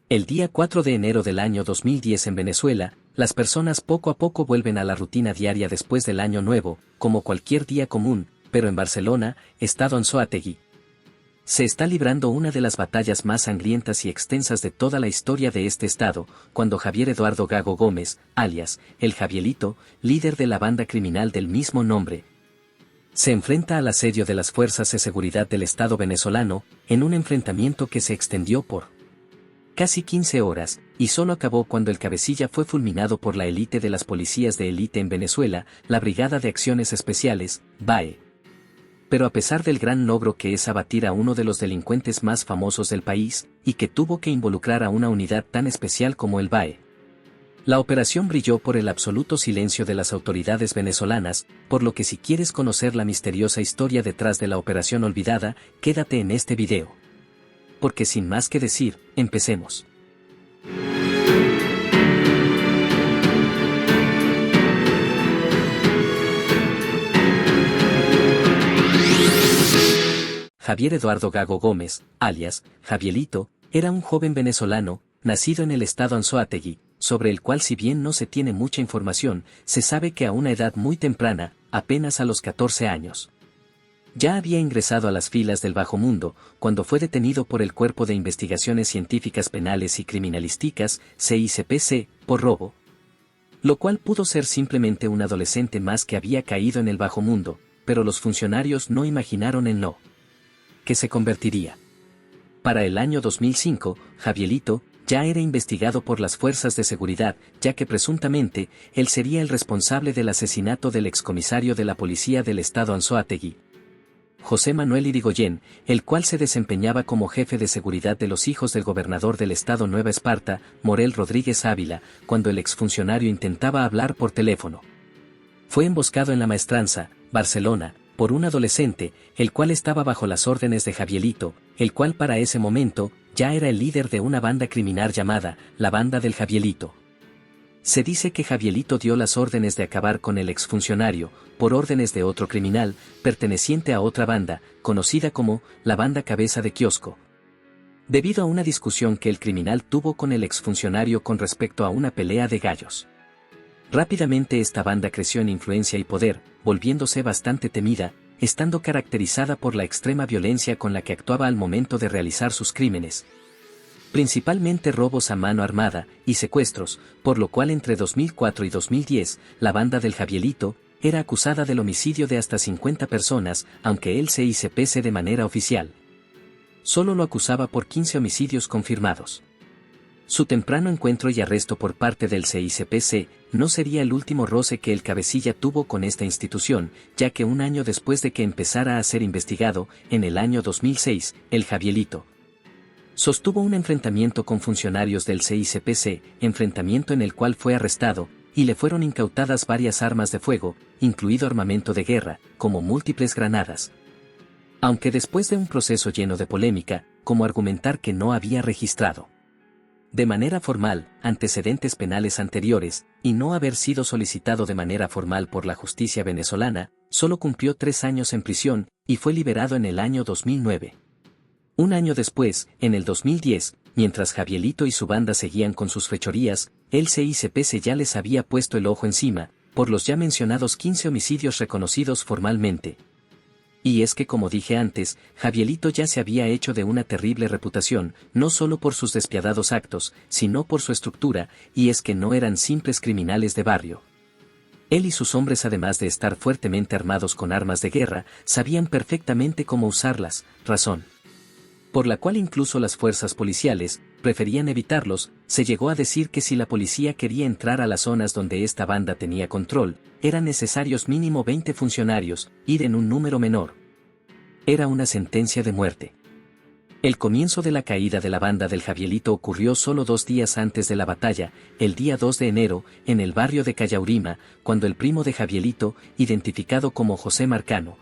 El día 4 de enero del año 2010 en Venezuela, las personas poco a poco vuelven a la rutina diaria después del Año Nuevo, como cualquier día común, pero en Barcelona, estado Anzoátegui, se está librando una de las batallas más sangrientas y extensas de toda la historia de este estado, cuando Javier Eduardo Gago Gómez, alias, el Javielito, líder de la banda criminal del mismo nombre, se enfrenta al asedio de las fuerzas de seguridad del Estado venezolano, en un enfrentamiento que se extendió por casi 15 horas, y solo acabó cuando el cabecilla fue fulminado por la élite de las policías de élite en Venezuela, la Brigada de Acciones Especiales, BAE. Pero a pesar del gran logro que es abatir a uno de los delincuentes más famosos del país, y que tuvo que involucrar a una unidad tan especial como el BAE, la operación brilló por el absoluto silencio de las autoridades venezolanas, por lo que si quieres conocer la misteriosa historia detrás de la operación olvidada, quédate en este video. Porque sin más que decir, empecemos. Javier Eduardo Gago Gómez, alias, Javielito, era un joven venezolano, nacido en el estado Anzoátegui, sobre el cual si bien no se tiene mucha información, se sabe que a una edad muy temprana, apenas a los 14 años, ya había ingresado a las filas del bajo mundo, cuando fue detenido por el Cuerpo de Investigaciones Científicas Penales y Criminalísticas, CICPC, por robo. Lo cual pudo ser simplemente un adolescente más que había caído en el bajo mundo, pero los funcionarios no imaginaron en lo que se convertiría. Para el año 2005, Javielito ya era investigado por las fuerzas de seguridad, ya que presuntamente él sería el responsable del asesinato del excomisario de la policía del estado Anzoátegui, José Manuel Irigoyen, el cual se desempeñaba como jefe de seguridad de los hijos del gobernador del estado Nueva Esparta, Morel Rodríguez Ávila, cuando el exfuncionario intentaba hablar por teléfono. Fue emboscado en La Maestranza, Barcelona, por un adolescente, el cual estaba bajo las órdenes de Javielito, el cual para ese momento, ya era el líder de una banda criminal llamada, la Banda del Javielito. Se dice que Javielito dio las órdenes de acabar con el exfuncionario, por órdenes de otro criminal, perteneciente a otra banda, conocida como, la Banda Cabeza de Kiosco. Debido a una discusión que el criminal tuvo con el exfuncionario con respecto a una pelea de gallos. Rápidamente esta banda creció en influencia y poder, volviéndose bastante temida, estando caracterizada por la extrema violencia con la que actuaba al momento de realizar sus crímenes. Principalmente robos a mano armada y secuestros, por lo cual entre 2004 y 2010, la banda del Javielito era acusada del homicidio de hasta 50 personas, aunque el CICPC de manera oficial solo lo acusaba por 15 homicidios confirmados. Su temprano encuentro y arresto por parte del CICPC no sería el último roce que el cabecilla tuvo con esta institución, ya que un año después de que empezara a ser investigado, en el año 2006, el Javielito sostuvo un enfrentamiento con funcionarios del CICPC, enfrentamiento en el cual fue arrestado, y le fueron incautadas varias armas de fuego, incluido armamento de guerra, como múltiples granadas. Aunque después de un proceso lleno de polémica, como argumentar que no había registrado de manera formal antecedentes penales anteriores, y no haber sido solicitado de manera formal por la justicia venezolana, solo cumplió 3 años en prisión, y fue liberado en el año 2009. Un año después, en el 2010, mientras Javielito y su banda seguían con sus fechorías, el CICPC ya les había puesto el ojo encima, por los ya mencionados 15 homicidios reconocidos formalmente. Y es que como dije antes, Javielito ya se había hecho de una terrible reputación, no solo por sus despiadados actos, sino por su estructura, y es que no eran simples criminales de barrio. Él y sus hombres, además de estar fuertemente armados con armas de guerra, sabían perfectamente cómo usarlas, razón por la cual incluso las fuerzas policiales preferían evitarlos. Se llegó a decir que si la policía quería entrar a las zonas donde esta banda tenía control, eran necesarios mínimo 20 funcionarios, ir en un número menor era una sentencia de muerte. El comienzo de la caída de la banda del Javielito ocurrió solo 2 días antes de la batalla, el día 2 de enero, en el barrio de Callaurima, cuando el primo de Javielito, identificado como José Marcano,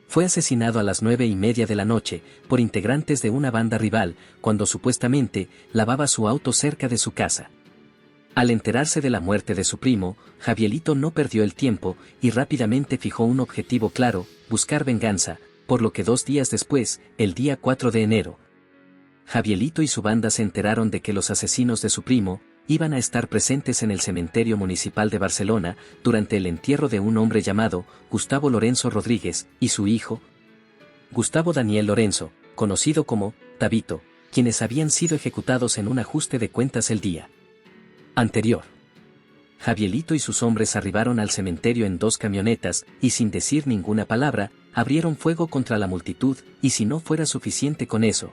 fue asesinado a las 9:30 de la noche, por integrantes de una banda rival, cuando supuestamente lavaba su auto cerca de su casa. Al enterarse de la muerte de su primo, Javielito no perdió el tiempo, y rápidamente fijó un objetivo claro: buscar venganza, por lo que 2 días después, el día 4 de enero, Javielito y su banda se enteraron de que los asesinos de su primo iban a estar presentes en el cementerio municipal de Barcelona durante el entierro de un hombre llamado Gustavo Lorenzo Rodríguez y su hijo, Gustavo Daniel Lorenzo, conocido como Tabito, quienes habían sido ejecutados en un ajuste de cuentas el día anterior. Javielito y sus hombres arribaron al cementerio en 2 camionetas y sin decir ninguna palabra, abrieron fuego contra la multitud, y si no fuera suficiente con eso,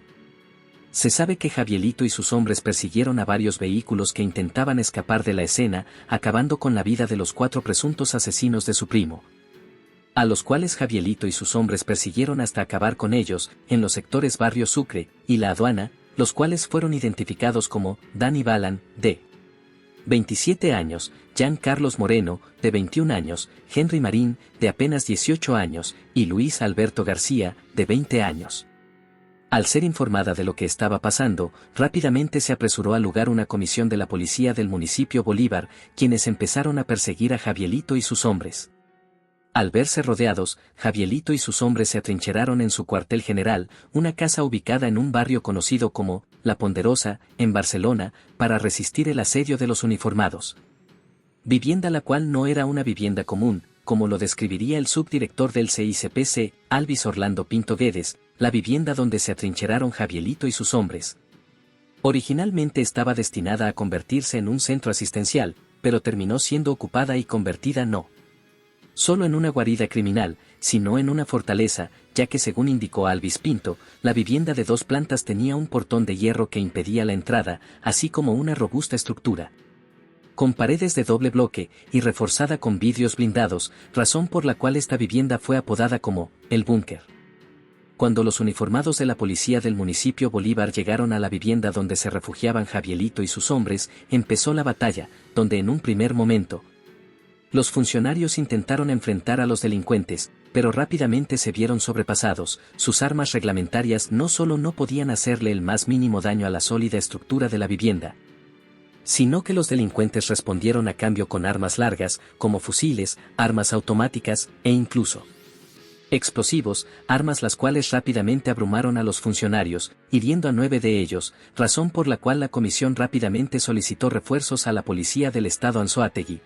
se sabe que Javielito y sus hombres persiguieron a varios vehículos que intentaban escapar de la escena, acabando con la vida de los 4 presuntos asesinos de su primo, a los cuales Javielito y sus hombres persiguieron hasta acabar con ellos, en los sectores Barrio Sucre y La Aduana, los cuales fueron identificados como Dani Balan, de 27 años, Jean Carlos Moreno, de 21 años, Henry Marín, de apenas 18 años, y Luis Alberto García, de 20 años. Al ser informada de lo que estaba pasando, rápidamente se apresuró al lugar una comisión de la policía del municipio Bolívar, quienes empezaron a perseguir a Javielito y sus hombres. Al verse rodeados, Javielito y sus hombres se atrincheraron en su cuartel general, una casa ubicada en un barrio conocido como La Ponderosa, en Barcelona, para resistir el asedio de los uniformados. Vivienda la cual no era una vivienda común, como lo describiría el subdirector del CICPC, Alvis Orlando Pinto Guedes, la vivienda donde se atrincheraron Javielito y sus hombres. Originalmente estaba destinada a convertirse en un centro asistencial, pero terminó siendo ocupada y convertida no solo en una guarida criminal, sino en una fortaleza, ya que según indicó Alvis Pinto, la vivienda de 2 plantas tenía un portón de hierro que impedía la entrada, así como una robusta estructura con paredes de doble bloque y reforzada con vidrios blindados, razón por la cual esta vivienda fue apodada como el búnker. Cuando los uniformados de la policía del municipio Bolívar llegaron a la vivienda donde se refugiaban Javielito y sus hombres, empezó la batalla, donde en un primer momento los funcionarios intentaron enfrentar a los delincuentes, pero rápidamente se vieron sobrepasados. Sus armas reglamentarias no solo no podían hacerle el más mínimo daño a la sólida estructura de la vivienda, sino que los delincuentes respondieron a cambio con armas largas, como fusiles, armas automáticas, e incluso explosivos, armas las cuales rápidamente abrumaron a los funcionarios, hiriendo a 9 de ellos, razón por la cual la comisión rápidamente solicitó refuerzos a la policía del estado Anzoátegui,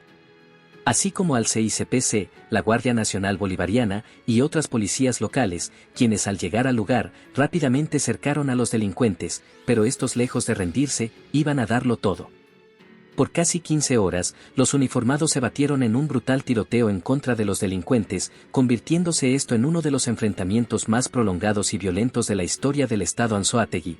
así como al CICPC, la Guardia Nacional Bolivariana y otras policías locales, quienes al llegar al lugar rápidamente cercaron a los delincuentes, pero estos lejos de rendirse, iban a darlo todo. Por casi 15 horas, los uniformados se batieron en un brutal tiroteo en contra de los delincuentes, convirtiéndose esto en uno de los enfrentamientos más prolongados y violentos de la historia del estado Anzoátegui.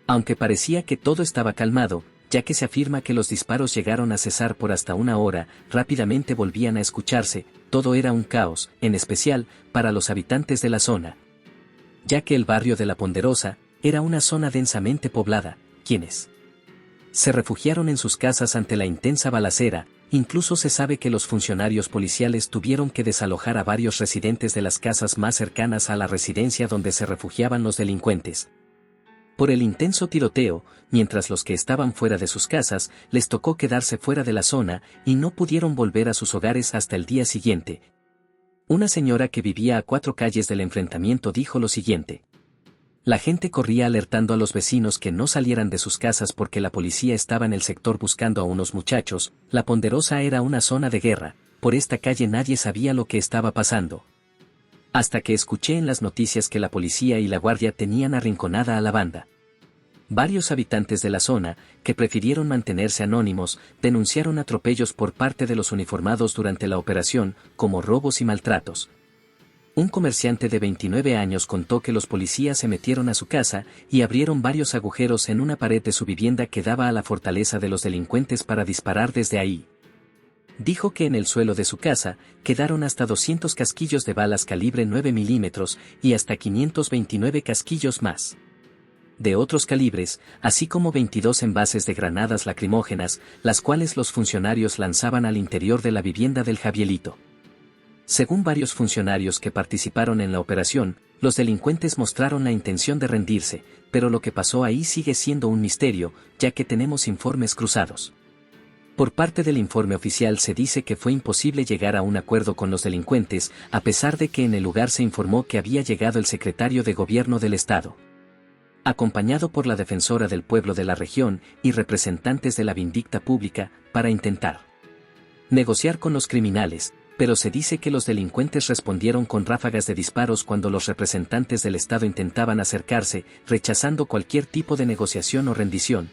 Aunque parecía que todo estaba calmado, ya que se afirma que los disparos llegaron a cesar por hasta 1 hora, rápidamente volvían a escucharse, todo era un caos, en especial, para los habitantes de la zona, ya que el barrio de La Ponderosa era una zona densamente poblada, quienes se refugiaron en sus casas ante la intensa balacera. Incluso se sabe que los funcionarios policiales tuvieron que desalojar a varios residentes de las casas más cercanas a la residencia donde se refugiaban los delincuentes. Por el intenso tiroteo, mientras los que estaban fuera de sus casas, les tocó quedarse fuera de la zona y no pudieron volver a sus hogares hasta el día siguiente. Una señora que vivía a 4 calles del enfrentamiento dijo lo siguiente: la gente corría alertando a los vecinos que no salieran de sus casas porque la policía estaba en el sector buscando a unos muchachos. La Ponderosa era una zona de guerra, por esta calle nadie sabía lo que estaba pasando. Hasta que escuché en las noticias que la policía y la guardia tenían arrinconada a la banda. Varios habitantes de la zona, que prefirieron mantenerse anónimos, denunciaron atropellos por parte de los uniformados durante la operación, como robos y maltratos. Un comerciante de 29 años contó que los policías se metieron a su casa y abrieron varios agujeros en una pared de su vivienda que daba a la fortaleza de los delincuentes para disparar desde ahí. Dijo que en el suelo de su casa quedaron hasta 200 casquillos de balas calibre 9 milímetros y hasta 529 casquillos más de otros calibres, así como 22 envases de granadas lacrimógenas, las cuales los funcionarios lanzaban al interior de la vivienda del Javielito. Según varios funcionarios que participaron en la operación, los delincuentes mostraron la intención de rendirse, pero lo que pasó ahí sigue siendo un misterio, ya que tenemos informes cruzados. Por parte del informe oficial se dice que fue imposible llegar a un acuerdo con los delincuentes, a pesar de que en el lugar se informó que había llegado el secretario de Gobierno del Estado. acompañado por la defensora del pueblo de la región y representantes de la vindicta pública, para intentar negociar con los criminales, pero se dice que los delincuentes respondieron con ráfagas de disparos cuando los representantes del Estado intentaban acercarse, rechazando cualquier tipo de negociación o rendición.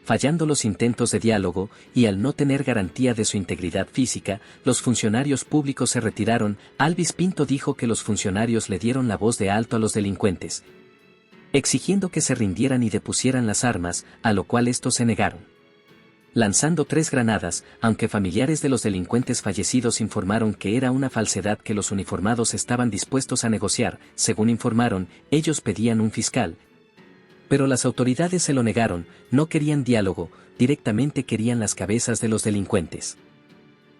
Fallando los intentos de diálogo, y al no tener garantía de su integridad física, los funcionarios públicos se retiraron. Alvis Pinto dijo que los funcionarios le dieron la voz de alto a los delincuentes, exigiendo que se rindieran y depusieran las armas, a lo cual estos se negaron, lanzando 3 granadas, aunque familiares de los delincuentes fallecidos informaron que era una falsedad, que los uniformados estaban dispuestos a negociar. Según informaron, ellos pedían un fiscal, pero las autoridades se lo negaron, no querían diálogo, directamente querían las cabezas de los delincuentes.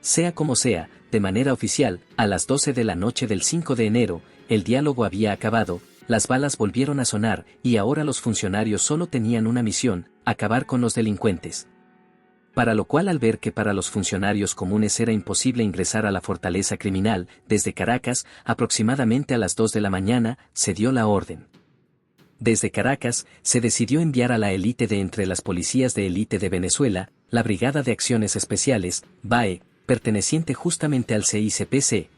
Sea como sea, de manera oficial, a las 12 de la noche del 5 de enero, el diálogo había acabado, las balas volvieron a sonar, y ahora los funcionarios solo tenían una misión: acabar con los delincuentes. Para lo cual, al ver que para los funcionarios comunes era imposible ingresar a la fortaleza criminal, desde Caracas, aproximadamente a las 2 de la mañana, se dio la orden. Desde Caracas, se decidió enviar a la élite de entre las policías de élite de Venezuela, la Brigada de Acciones Especiales, BAE, perteneciente justamente al CICPC.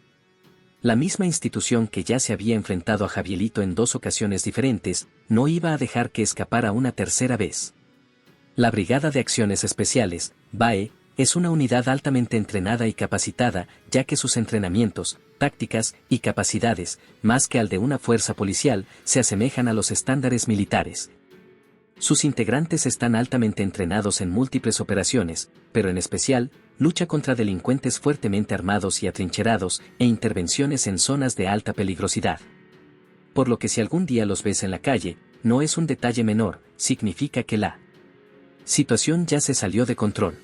La misma institución que ya se había enfrentado a Javielito en 2 ocasiones diferentes, no iba a dejar que escapara una tercera vez. La Brigada de Acciones Especiales, BAE, es una unidad altamente entrenada y capacitada, ya que sus entrenamientos, tácticas y capacidades, más que al de una fuerza policial, se asemejan a los estándares militares. Sus integrantes están altamente entrenados en múltiples operaciones, pero en especial, lucha contra delincuentes fuertemente armados y atrincherados, e intervenciones en zonas de alta peligrosidad. Por lo que si algún día los ves en la calle, no es un detalle menor, significa que la situación ya se salió de control.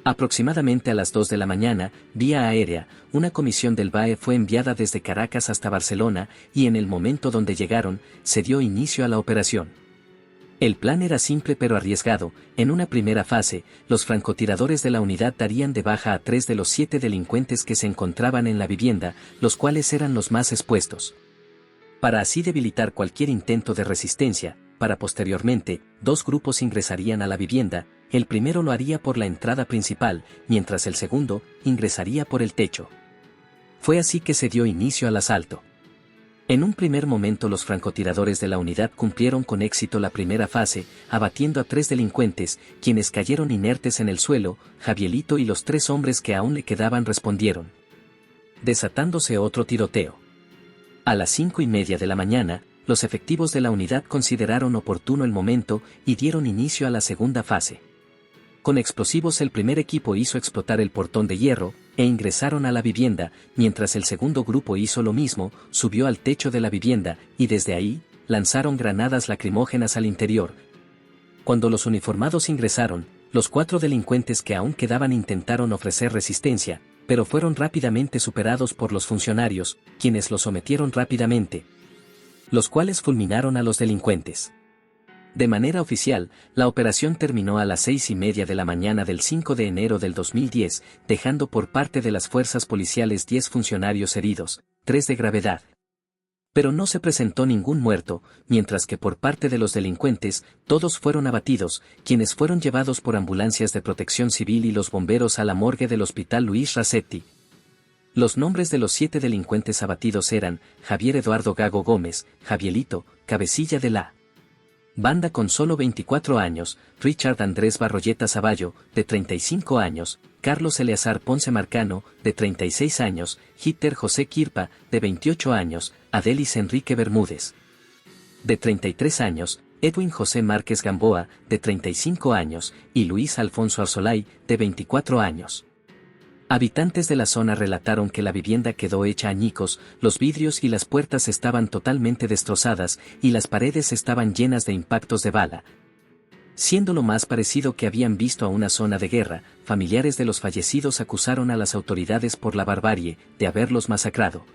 Aproximadamente a las 2 de la mañana, vía aérea, una comisión del BAE fue enviada desde Caracas hasta Barcelona, y en el momento donde llegaron, se dio inicio a la operación. El plan era simple pero arriesgado. En una primera fase, los francotiradores de la unidad darían de baja a 3 de los 7 delincuentes que se encontraban en la vivienda, los cuales eran los más expuestos, para así debilitar cualquier intento de resistencia. Para posteriormente, 2 grupos ingresarían a la vivienda. El primero lo haría por la entrada principal, mientras el segundo ingresaría por el techo. Fue así que se dio inicio al asalto. En un primer momento los francotiradores de la unidad cumplieron con éxito la primera fase, abatiendo a 3 delincuentes, quienes cayeron inertes en el suelo. Javielito y los 3 hombres que aún le quedaban respondieron, desatándose otro tiroteo. A las 5:30 de la mañana, los efectivos de la unidad consideraron oportuno el momento y dieron inicio a la segunda fase. Con explosivos el primer equipo hizo explotar el portón de hierro, e ingresaron a la vivienda, mientras el segundo grupo hizo lo mismo, subió al techo de la vivienda, y desde ahí, lanzaron granadas lacrimógenas al interior. Cuando los uniformados ingresaron, los 4 delincuentes que aún quedaban intentaron ofrecer resistencia, pero fueron rápidamente superados por los funcionarios, quienes los sometieron rápidamente, los cuales fulminaron a los delincuentes. De manera oficial, la operación terminó a las 6:30 de la mañana del 5 de enero del 2010, dejando por parte de las fuerzas policiales 10 funcionarios heridos, 3 de gravedad. Pero no se presentó ningún muerto, mientras que por parte de los delincuentes, todos fueron abatidos, quienes fueron llevados por ambulancias de protección civil y los bomberos a la morgue del Hospital Luis Racetti. Los nombres de los 7 delincuentes abatidos eran Javier Eduardo Gago Gómez, Javielito, cabecilla de la banda con solo 24 años, Richard Andrés Barroyeta Zavallo, de 35 años, Carlos Eleazar Ponce Marcano, de 36 años, Hitter José Quirpa, de 28 años, Adelis Enrique Bermúdez, de 33 años, Edwin José Márquez Gamboa, de 35 años, y Luis Alfonso Arzolay, de 24 años. Habitantes de la zona relataron que la vivienda quedó hecha añicos, los vidrios y las puertas estaban totalmente destrozadas y las paredes estaban llenas de impactos de bala. Siendo lo más parecido que habían visto a una zona de guerra, familiares de los fallecidos acusaron a las autoridades por la barbarie de haberlos masacrado.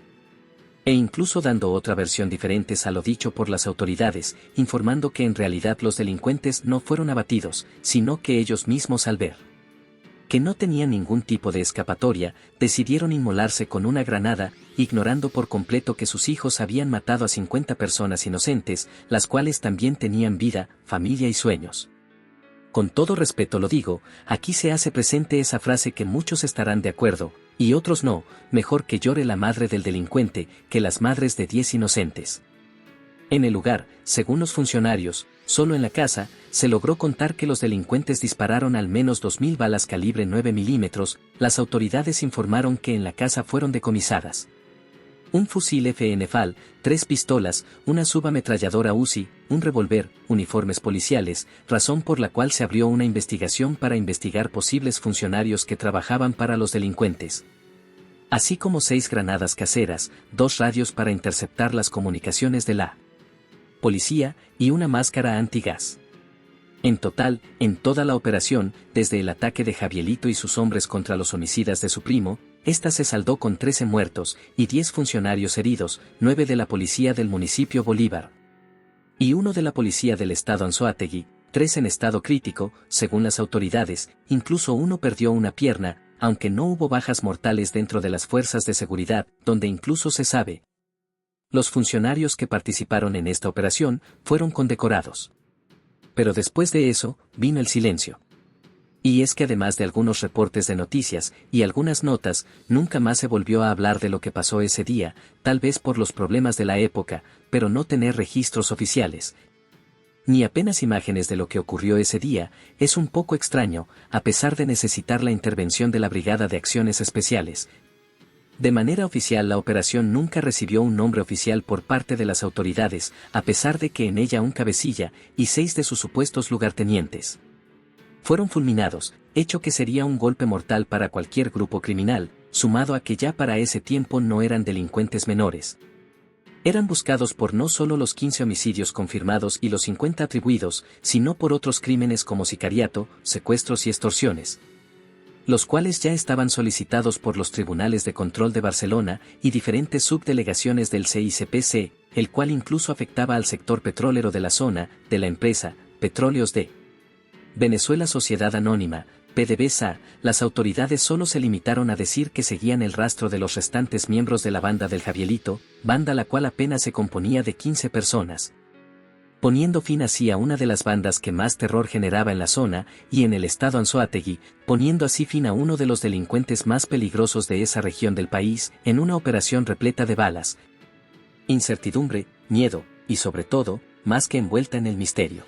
E incluso dando otra versión diferente a lo dicho por las autoridades, informando que en realidad los delincuentes no fueron abatidos, sino que ellos mismos al ver que no tenían ningún tipo de escapatoria, decidieron inmolarse con una granada, ignorando por completo que sus hijos habían matado a 50 personas inocentes, las cuales también tenían vida, familia y sueños. Con todo respeto lo digo, aquí se hace presente esa frase que muchos estarán de acuerdo, y otros no: mejor que llore la madre del delincuente, que las madres de 10 inocentes. En el lugar, según los funcionarios, solo en la casa, se logró contar que los delincuentes dispararon al menos 2.000 balas calibre 9 milímetros. Las autoridades informaron que en la casa fueron decomisadas un fusil FN-FAL, 3 pistolas, una subametralladora Uzi, un revólver, uniformes policiales, razón por la cual se abrió una investigación para investigar posibles funcionarios que trabajaban para los delincuentes. Así como 6 granadas caseras, 2 radios para interceptar las comunicaciones de la policía y una máscara antigas. En total, en toda la operación, desde el ataque de Javielito y sus hombres contra los homicidas de su primo, esta se saldó con 13 muertos y 10 funcionarios heridos, 9 de la policía del municipio Bolívar y 1 de la policía del estado Anzoátegui, 3 en estado crítico, según las autoridades, incluso uno perdió una pierna, aunque no hubo bajas mortales dentro de las fuerzas de seguridad, donde incluso se sabe. Los funcionarios que participaron en esta operación fueron condecorados. Pero después de eso, vino el silencio. Y es que además de algunos reportes de noticias y algunas notas, nunca más se volvió a hablar de lo que pasó ese día, tal vez por los problemas de la época, pero no tener registros oficiales, ni apenas imágenes de lo que ocurrió ese día, es un poco extraño, a pesar de necesitar la intervención de la Brigada de Acciones Especiales. De manera oficial, la operación nunca recibió un nombre oficial por parte de las autoridades, a pesar de que en ella un cabecilla y 6 de sus supuestos lugartenientes fueron fulminados, hecho que sería un golpe mortal para cualquier grupo criminal, sumado a que ya para ese tiempo no eran delincuentes menores. Eran buscados por no solo los 15 homicidios confirmados y los 50 atribuidos, sino por otros crímenes como sicariato, secuestros y extorsiones, los cuales ya estaban solicitados por los tribunales de control de Barcelona y diferentes subdelegaciones del CICPC, el cual incluso afectaba al sector petrolero de la zona, de la empresa Petróleos de Venezuela Sociedad Anónima, PDVSA. Las autoridades solo se limitaron a decir que seguían el rastro de los restantes miembros de la banda del Javielito, banda la cual apenas se componía de 15 personas, poniendo fin así a una de las bandas que más terror generaba en la zona y en el estado Anzoátegui, poniendo así fin a uno de los delincuentes más peligrosos de esa región del país, en una operación repleta de balas, incertidumbre, miedo, y sobre todo, más que envuelta en el misterio.